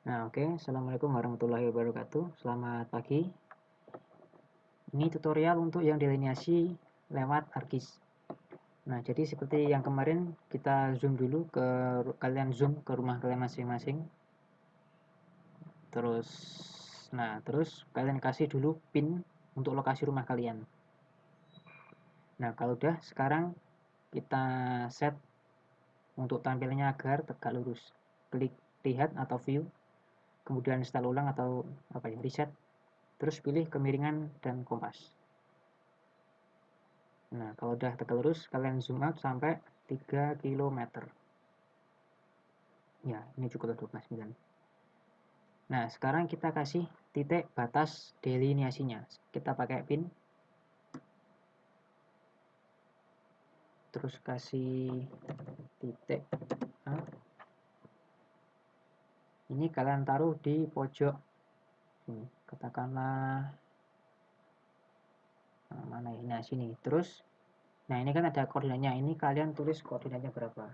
Nah, oke. Assalamualaikum warahmatullahi wabarakatuh. Selamat pagi. Ini tutorial untuk yang delineasi lewat ArcGIS. Nah, jadi seperti yang kemarin, kita zoom dulu ke kalian zoom ke rumah kalian masing-masing. Terus kalian kasih dulu pin untuk lokasi rumah kalian. Nah, kalau udah, sekarang kita set untuk tampilnya agar tegak lurus. Klik lihat atau view, kemudian install ulang atau reset. Terus pilih kemiringan dan kompas. Nah, kalau udah tegak lurus, kalian zoom out sampai 3 km. Ya, ini cukup 12,9. Nah, sekarang kita kasih titik batas delineasinya. Kita pakai pin. Terus kasih titik A. Ini kalian taruh di pojok sini. Katakanlah mana ini? Nah, sini. Terus nah, ini kan ada koordinatnya. Ini kalian tulis koordinatnya berapa?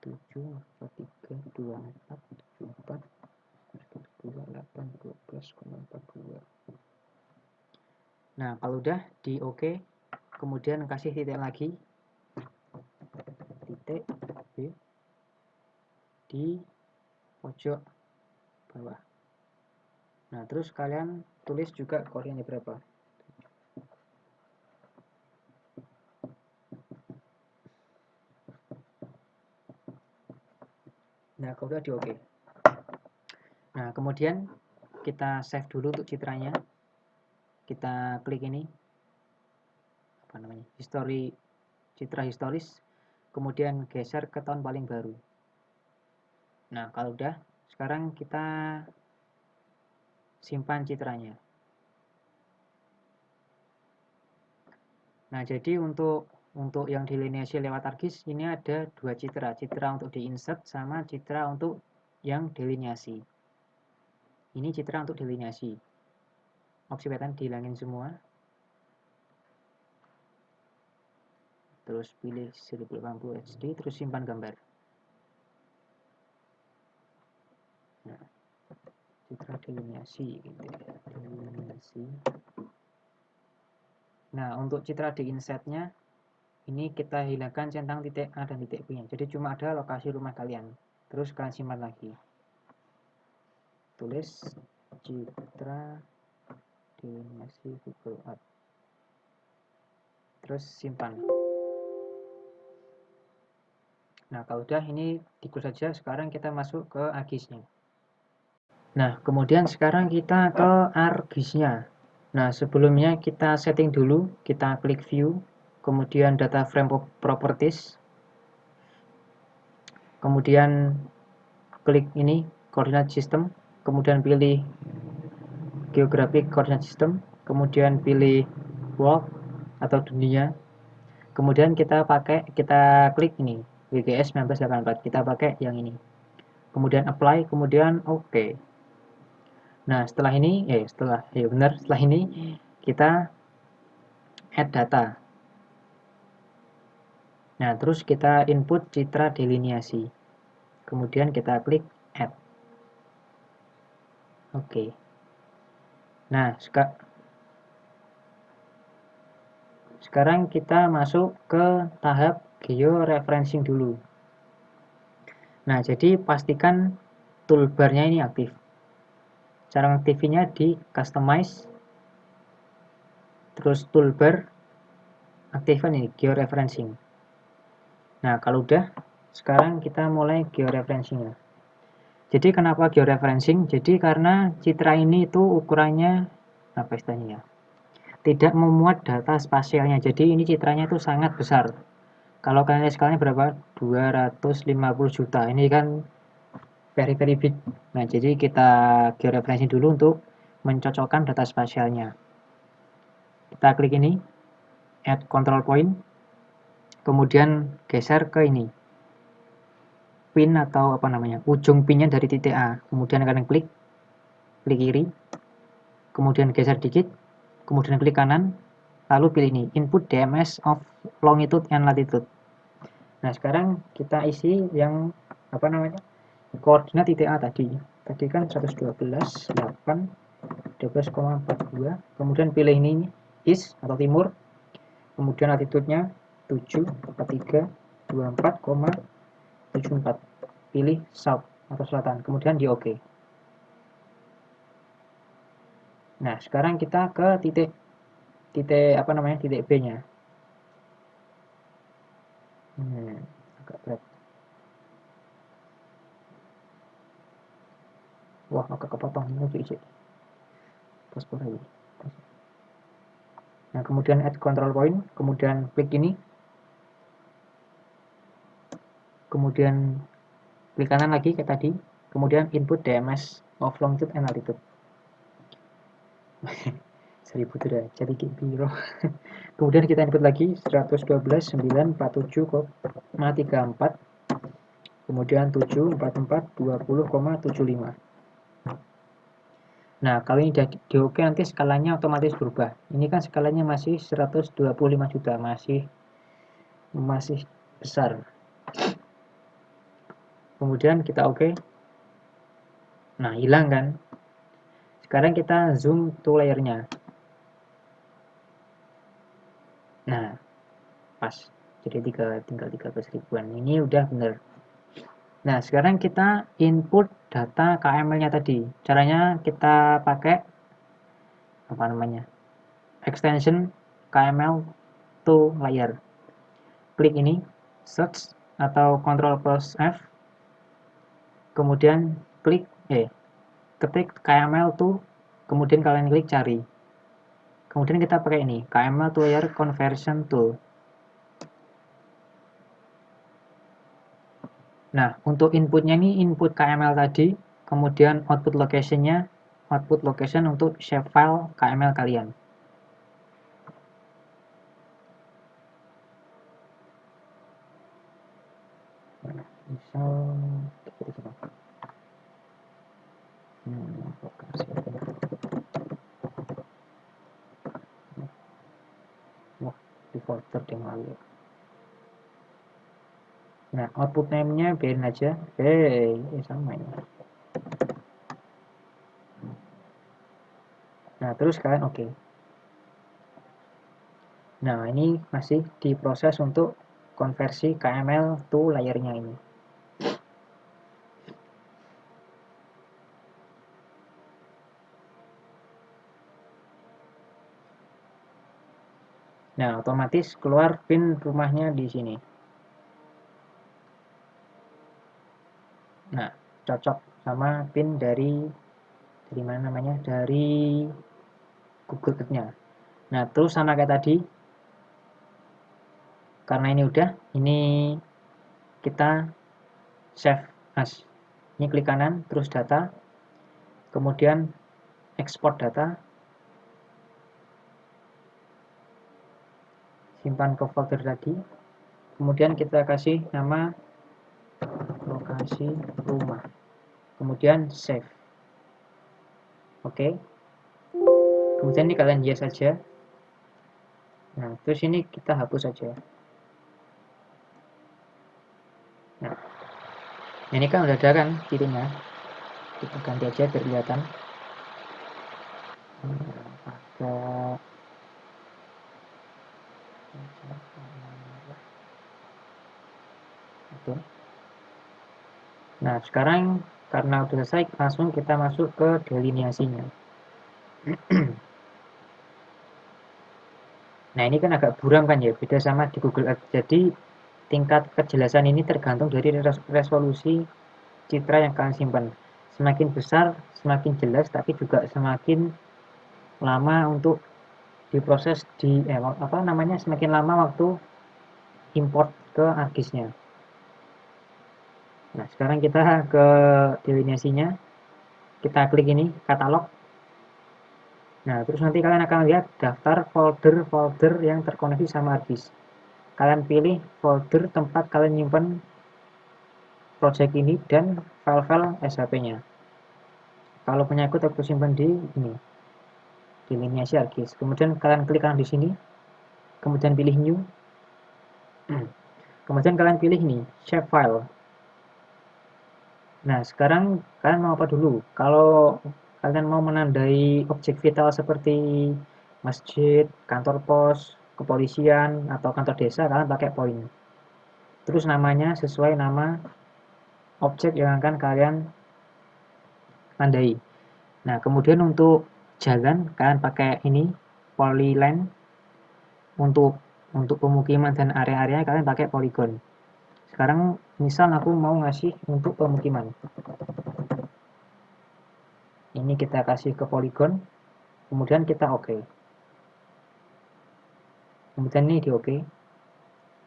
7, 3, 2, 4, 7, 4, 8, 12,42. Nah, kalau udah di OK, kemudian kasih titik lagi, titik B di pojok bawah. Nah, terus kalian tulis juga koordinatnya berapa. Nah, kalau udah di OK. Nah, kemudian kita save dulu untuk citranya. Kita klik ini, history, citra historis, kemudian geser ke tahun paling baru. Nah, kalau udah, sekarang kita simpan citranya. Nah, jadi untuk yang delineasi lewat ArcGIS ini ada dua citra untuk di-insert sama citra untuk yang delineasi. Ini citra untuk delineasi. Opsi pattern dihilangin semua. Terus pilih 1080 HD, terus simpan gambar. Nah, citra delineasi gitu ya. Delineasi. Nah, untuk citra di insetnya ini kita hilangkan centang titik A dan titik B-nya. Jadi cuma ada lokasi rumah kalian. Terus kalian simpan lagi. Tulis citra delineasi Google Earth. Terus simpan. Nah, kalau udah ini tikus saja. Sekarang kita masuk ke ArcGIS-nya. Nah, kemudian sekarang kita ke ArcGIS-nya. Nah, sebelumnya kita setting dulu. Kita klik view, kemudian data frame properties, kemudian klik ini coordinate system, kemudian pilih geographic coordinate system, kemudian pilih world atau dunia, kemudian kita klik ini WGS 1984, kita pakai yang ini, kemudian apply, kemudian OK. Nah, setelah ini setelah ini kita add data. Nah, terus kita input citra delineasi, kemudian kita klik add. Oke. Nah, sekarang kita masuk ke tahap georeferencing dulu. Nah, jadi pastikan toolbarnya ini aktif. Cara aktifnya di customize, terus toolbar, aktifkan ini georeferencing. Nah, kalau udah, sekarang kita mulai georeferencingnya. Jadi kenapa georeferencing? Jadi karena citra ini itu ukurannya apa istilahnya? Tidak memuat data spasialnya. Jadi ini citranya itu sangat besar. Kalau kalian lihat skalanya berapa? 250 juta. Ini kan very big. Nah, jadi kita georeferencing dulu untuk mencocokkan data spasialnya. Kita klik ini, add control point, kemudian geser ke ini, pin atau ujung pinnya dari titik A. Kemudian kalian klik kiri, kemudian geser dikit, kemudian klik kanan, lalu pilih ini, input DMS of longitude and latitude. Nah, sekarang kita isi yang koordinat titik A tadi kan 112, 8, 12,42, kemudian pilih ini east atau timur, kemudian latitude-nya 7, 43, 24,74, pilih south atau selatan, kemudian di OK. Nah, sekarang kita ke titik B-nya. Agak berat. Wah, agak kepotong ini cik. Paspor lagi. Nah, kemudian add control point, kemudian klik ini, kemudian klik kanan lagi kayak tadi, kemudian input DMS of longitude and latitude. 1000 derajat iki piro. Kemudian kita input lagi 112.947,34, kemudian 744 20,75. Nah, kalau ini di OK nanti skalanya otomatis berubah. Ini kan skalanya masih 125 juta, masih besar. Kemudian kita OK. Nah, hilang kan? Sekarang kita zoom to layernya. Nah, pas. Jadi tinggal 13.000-an. Ini udah bener. Nah, sekarang kita input data KML-nya tadi. Caranya kita pakai extension KML to layer. Klik ini, search atau Ctrl plus F, kemudian ketik KML to, kemudian kalian klik cari. Kemudian kita pakai ini, KML to layer conversion tool. Nah, untuk inputnya ini input KML tadi, kemudian output location-nya, output location untuk shapefile KML kalian. Misal di folder yang lalu. Nah, output name-nya biarin aja. Sama ini. Nah, terus kalian OK. Nah, ini masih diproses untuk konversi KML to layer-nya ini. Nah, otomatis keluar pin rumahnya di sini. Nah, cocok sama pin dari mana namanya? Dari Google Earth-nya. Nah, terus sama kayak tadi. Karena ini udah, ini kita save as. Ini klik kanan, terus data. Kemudian export data. Simpan ke folder tadi. Kemudian kita kasih nama lokasi rumah. Kemudian save. Oke. Kemudian ini kalian yes saja. Nah, terus ini kita hapus saja. Nah, ini kan udah ada kan titiknya. Kita ganti aja biar kelihatan. Agak Oke. Nah, sekarang karena udah selesai, langsung kita masuk ke delineasinya. Nah, ini kan agak buram kan ya, beda sama di Google Earth. Jadi, tingkat kejelasan ini tergantung dari resolusi citra yang kalian simpan. Semakin besar, semakin jelas, tapi juga semakin lama untuk diproses semakin lama waktu import ke ArcGIS-nya. Nah, sekarang kita ke delineasinya. Kita klik ini, katalog. Nah, terus nanti kalian akan lihat daftar folder-folder yang terkoneksi sama ArcGIS. Kalian pilih folder tempat kalian nyimpan project ini dan file-file SHP-nya. Kalau penyakit aku simpan di ini, delineasi ArcGIS. Kemudian kalian klik kanan di sini, kemudian pilih new. Kemudian kalian pilih ini, shapefile. Nah, sekarang kalian mau apa dulu? Kalau kalian mau menandai objek vital seperti masjid, kantor pos, kepolisian, atau kantor desa, kalian pakai poin. Terus namanya sesuai nama objek yang akan kalian tandai. Nah, kemudian untuk jalan, kalian pakai ini, polyline. Untuk pemukiman dan area-area kalian pakai polygon. Sekarang misal aku mau ngasih untuk pemukiman. Ini kita kasih ke polygon, kemudian kita oke. Kemudian ini di oke.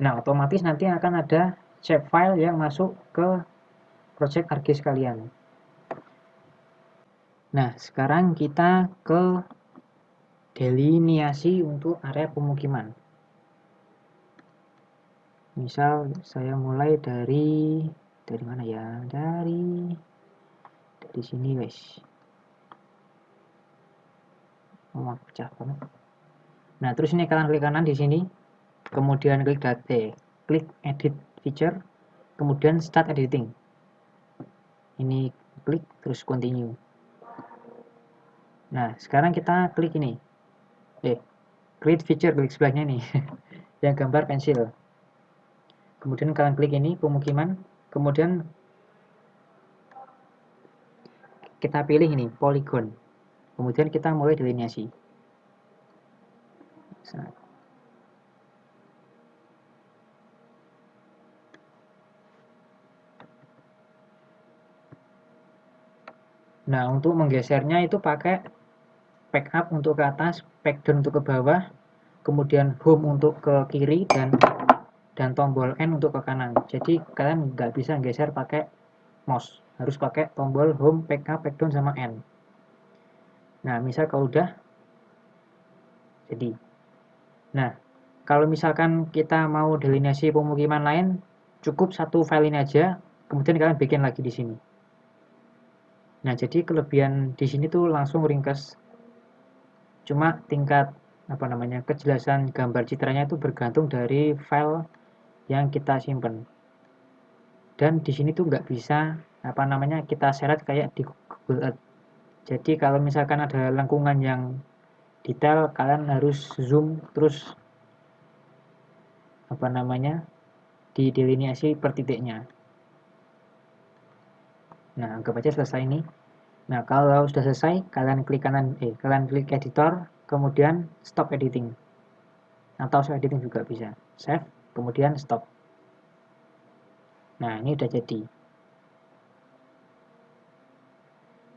Nah, otomatis nanti akan ada shapefile yang masuk ke project ArcGIS kalian. Nah, sekarang kita ke delineasi untuk area pemukiman. Misal saya mulai dari mana ya? Dari sini guys. Oh, pecah banget. Nah, terus ini kalian klik kanan di sini, kemudian klik klik edit feature, kemudian start editing. Ini klik terus continue. Nah, sekarang kita klik ini. Create feature, klik sebelahnya nih. Yang gambar pensil. Kemudian kalian klik ini pemukiman, kemudian kita pilih ini polygon. Kemudian kita mulai delineasi. Nah, untuk menggesernya itu pakai pack up untuk ke atas, pack down untuk ke bawah, kemudian home untuk ke kiri, dan tombol N untuk ke kanan. Jadi kalian nggak bisa geser pakai mouse, harus pakai tombol home, pack up, pack down, sama N. Nah, misal kalau udah jadi. Nah, kalau misalkan kita mau delineasi pemukiman lain, cukup satu file ini aja, kemudian kalian bikin lagi di sini. Nah, jadi kelebihan di sini tuh langsung ringkas. Cuma tingkat kejelasan gambar citranya itu bergantung dari file yang kita simpen. Dan di sini tuh nggak bisa kita seret kayak di Google Earth. Jadi kalau misalkan ada lengkungan yang detail, kalian harus zoom terus didelineasi per titiknya. Nah, anggap aja selesai ini. Nah, kalau sudah selesai, kalian klik editor, kemudian stop editing. Atau save editing juga bisa. Save, kemudian stop. Nah, ini udah jadi.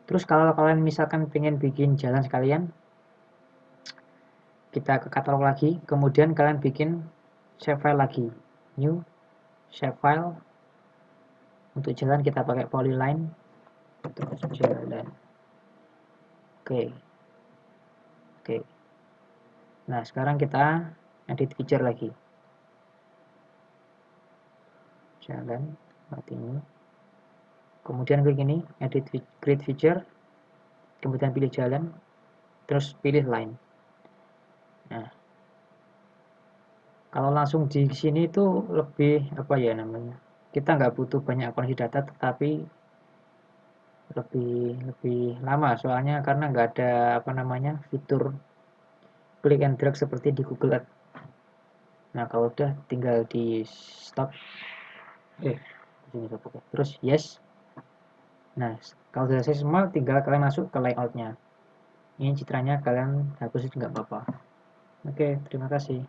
Terus kalau kalian misalkan pengen bikin jalan sekalian, kita ke katalog lagi, kemudian kalian bikin shapefile lagi. New, shapefile. Untuk jalan kita pakai polyline. Terus jalan. Oke. Nah, sekarang kita edit feature lagi. Jalan, seperti ini. Kemudian klik ini, edit create feature. Kemudian pilih jalan, terus pilih line. Nah, kalau langsung di sini itu lebih kita nggak butuh banyak akunasi data, tetapi lebih lama soalnya karena nggak ada fitur click and drag seperti di Google Earth. Nah, kalau udah tinggal di stop. Terus yes. Nah, kalau sudah selesai semua, tinggal kalian masuk ke layoutnya. Ini citranya kalian hapus nggak apa-apa. Oke, terima kasih.